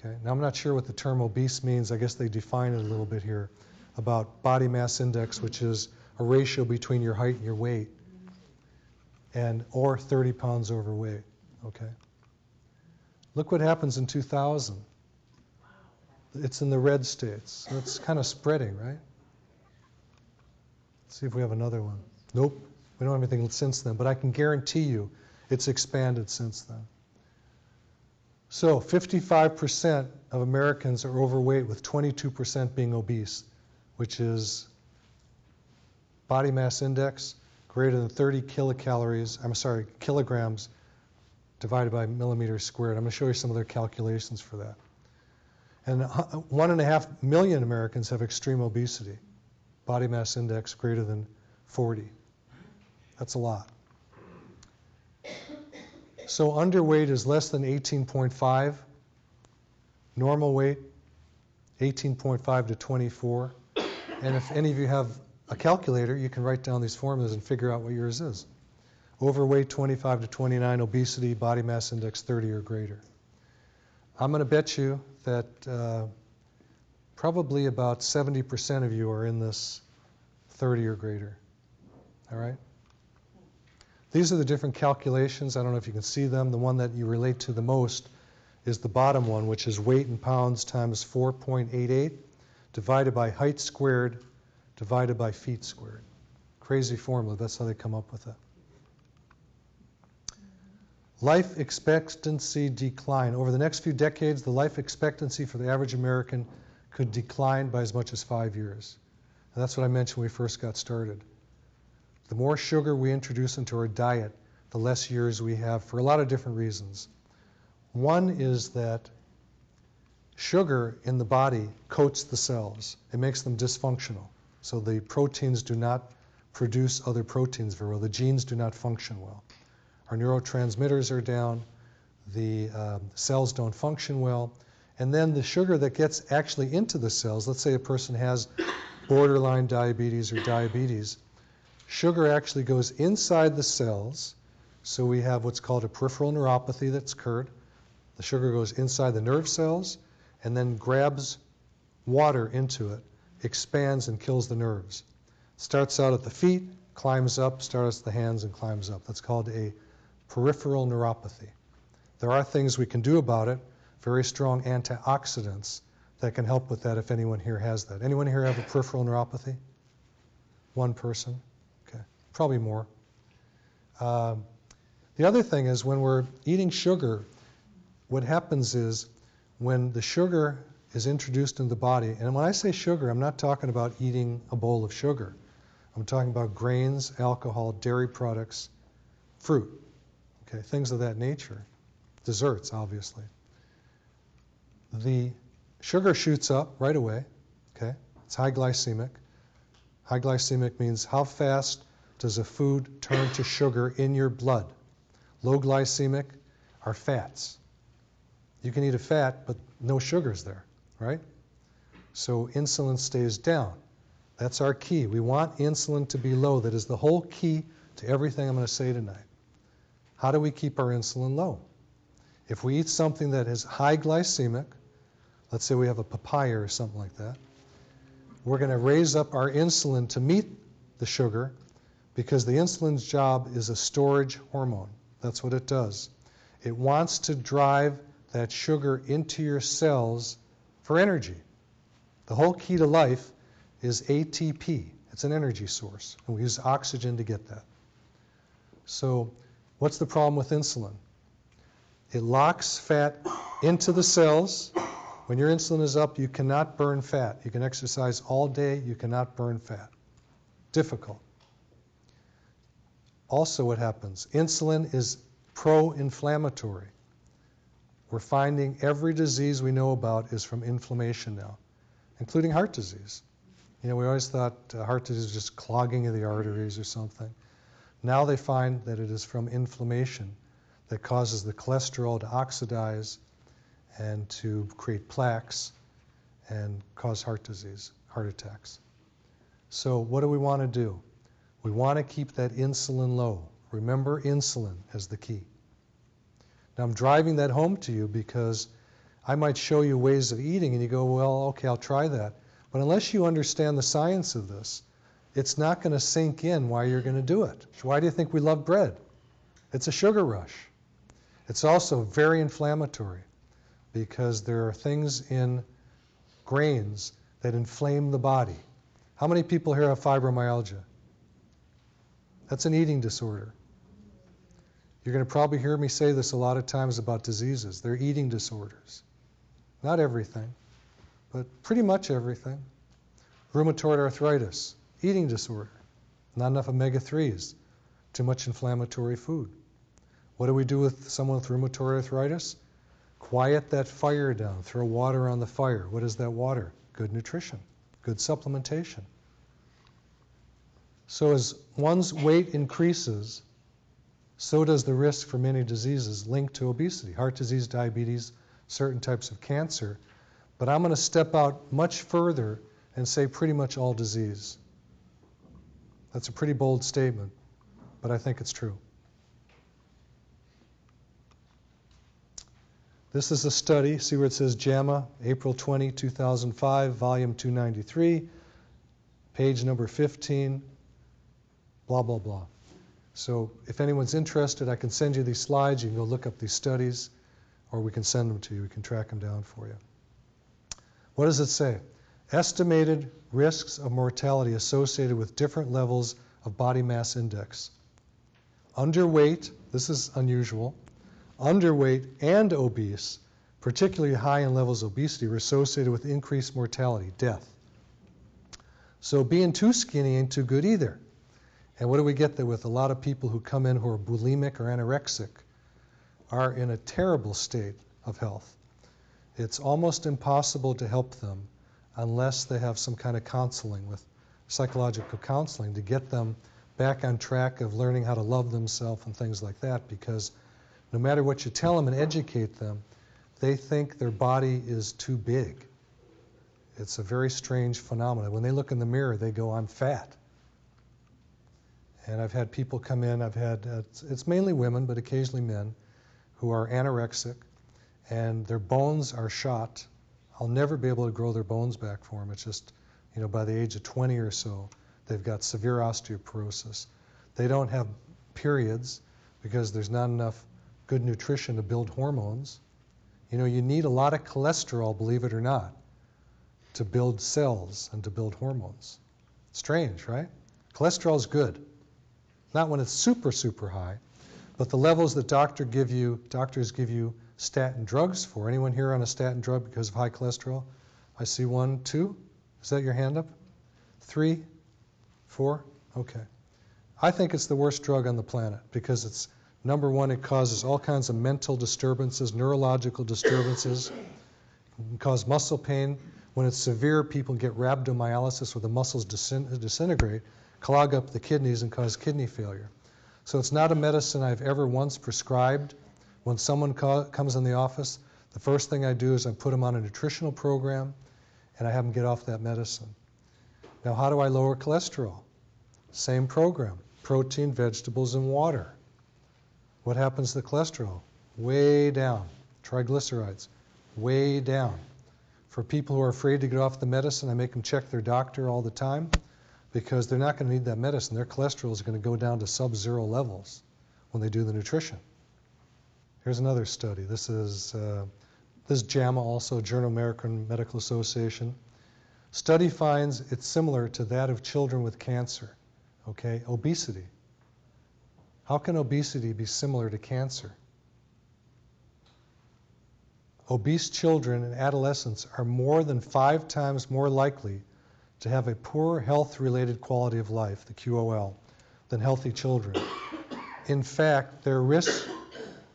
Okay. Now I'm not sure what the term obese means. I guess they define it a little bit here about body mass index, which is a ratio between your height and your weight, or 30 pounds overweight. Okay. Look what happens in 2000. It's in the red states. So it's kind of spreading, right? Let's see if we have another one. Nope. We don't have anything since then, but I can guarantee you it's expanded since then. So 55% of Americans are overweight, with 22% being obese, which is body mass index greater than 30 kilograms divided by millimeters squared. I'm going to show you some of their calculations for that. And 1.5 million Americans have extreme obesity, body mass index greater than 40. That's a lot. So underweight is less than 18.5. Normal weight, 18.5 to 24. And if any of you have a calculator, you can write down these formulas and figure out what yours is. Overweight, 25 to 29. Obesity, body mass index 30 or greater. I'm going to bet you that probably about 70% of you are in this 30 or greater. All right? These are the different calculations. I don't know if you can see them. The one that you relate to the most is the bottom one, which is weight in pounds times 4.88 divided by height squared divided by feet squared. Crazy formula. That's how they come up with it. Life expectancy decline. Over the next few decades, the life expectancy for the average American could decline by as much as 5 years. And that's what I mentioned when we first got started. The more sugar we introduce into our diet, the less years we have, for a lot of different reasons. One is that sugar in the body coats the cells. It makes them dysfunctional. So the proteins do not produce other proteins very well. The genes do not function well. Our neurotransmitters are down. The cells don't function well. And then the sugar that gets actually into the cells, let's say a person has borderline diabetes or diabetes, sugar actually goes inside the cells. So we have what's called a peripheral neuropathy that's occurred. The sugar goes inside the nerve cells and then grabs water into it, expands and kills the nerves. Starts out at the feet, climbs up, starts at the hands and climbs up. That's called a peripheral neuropathy. There are things we can do about it, very strong antioxidants that can help with that if anyone here has that. Anyone here have a peripheral neuropathy? One person? Okay, probably more. The other thing is when we're eating sugar, what happens is when the sugar is introduced into the body, and when I say sugar, I'm not talking about eating a bowl of sugar. I'm talking about grains, alcohol, dairy products, fruit, okay, things of that nature, desserts, obviously. The sugar shoots up right away, okay? It's high glycemic. High glycemic means how fast does a food turn to sugar in your blood. Low glycemic are fats. You can eat a fat, but no sugar's there, right? So insulin stays down. That's our key. We want insulin to be low. That is the whole key to everything I'm going to say tonight. How do we keep our insulin low? If we eat something that is high glycemic, let's say we have a papaya or something like that, we're going to raise up our insulin to meet the sugar because the insulin's job is a storage hormone. That's what it does. It wants to drive that sugar into your cells for energy. The whole key to life is ATP. It's an energy source, and we use oxygen to get that. So what's the problem with insulin? It locks fat into the cells. When your insulin is up, you cannot burn fat. You can exercise all day, you cannot burn fat. Difficult. Also what happens, insulin is pro-inflammatory. We're finding every disease we know about is from inflammation now, including heart disease. You know, we always thought heart disease was just clogging of the arteries or something. Now they find that it is from inflammation that causes the cholesterol to oxidize and to create plaques and cause heart disease, heart attacks. So what do we want to do? We want to keep that insulin low. Remember insulin as the key. Now I'm driving that home to you because I might show you ways of eating and you go, well, okay, I'll try that. But unless you understand the science of this, it's not going to sink in why you're going to do it. Why do you think we love bread? It's a sugar rush. It's also very inflammatory because there are things in grains that inflame the body. How many people here have fibromyalgia? That's an eating disorder. You're going to probably hear me say this a lot of times about diseases. They're eating disorders. Not everything, but pretty much everything. Rheumatoid arthritis, eating disorder. Not enough omega-3s, too much inflammatory food. What do we do with someone with rheumatoid arthritis? Quiet that fire down, throw water on the fire. What is that water? Good nutrition, good supplementation. So as one's weight increases, so does the risk for many diseases linked to obesity, heart disease, diabetes, certain types of cancer. But I'm going to step out much further and say pretty much all disease. That's a pretty bold statement, but I think it's true. This is a study, see where it says JAMA, April 20, 2005, volume 293, page number 15, blah, blah, blah. So if anyone's interested, I can send you these slides. You can go look up these studies, or we can send them to you. We can track them down for you. What does it say? Estimated risks of mortality associated with different levels of body mass index. Underweight, this is unusual, underweight and obese, particularly high in levels of obesity, are associated with increased mortality, death. So being too skinny ain't too good either. And what do we get there with? A lot of people who come in who are bulimic or anorexic are in a terrible state of health. It's almost impossible to help them unless they have some kind of counseling with psychological counseling to get them back on track of learning how to love themselves and things like that, because no matter what you tell them and educate them, they think their body is too big. It's a very strange phenomenon. When they look in the mirror, they go, I'm fat. And I've had people come in, it's mainly women, but occasionally men, who are anorexic, and their bones are shot. I'll never be able to grow their bones back for them. It's just, by the age of 20 or so, they've got severe osteoporosis. They don't have periods because there's not enough good nutrition to build hormones. You need a lot of cholesterol, believe it or not, to build cells and to build hormones. Strange, right? Cholesterol is good. Not when it's super, super high, but the levels that doctors give you statin drugs for. Anyone here on a statin drug because of high cholesterol? I see 1, 2. Is that your hand up? 3, 4? Okay. I think it's the worst drug on the planet because it's, number one, it causes all kinds of mental disturbances, neurological disturbances. It can cause muscle pain. When it's severe, people get rhabdomyolysis where the muscles disintegrate, clog up the kidneys and cause kidney failure. So it's not a medicine I've ever once prescribed. When someone comes in the office, the first thing I do is I put them on a nutritional program and I have them get off that medicine. Now, how do I lower cholesterol? Same program, protein, vegetables, and water. What happens to the cholesterol? Way down. Triglycerides, way down. For people who are afraid to get off the medicine, I make them check their doctor all the time because they're not going to need that medicine. Their cholesterol is going to go down to sub-zero levels when they do the nutrition. Here's another study. This is JAMA, also Journal of American Medical Association. Study finds it's similar to that of children with cancer. Okay, obesity. How can obesity be similar to cancer? Obese children and adolescents are more than 5 times more likely to have a poor health-related quality of life, the QOL, than healthy children. In fact, their risk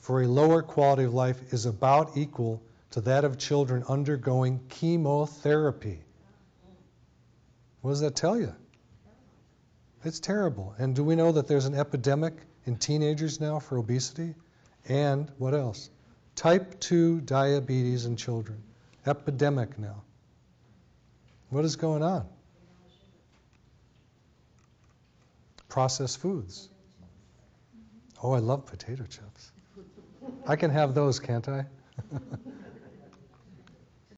for a lower quality of life is about equal to that of children undergoing chemotherapy. What does that tell you? It's terrible. And do we know that there's an epidemic in teenagers now for obesity? And what else? Type 2 diabetes in children. Epidemic now. What is going on? Processed foods. Oh, I love potato chips. I can have those, can't I?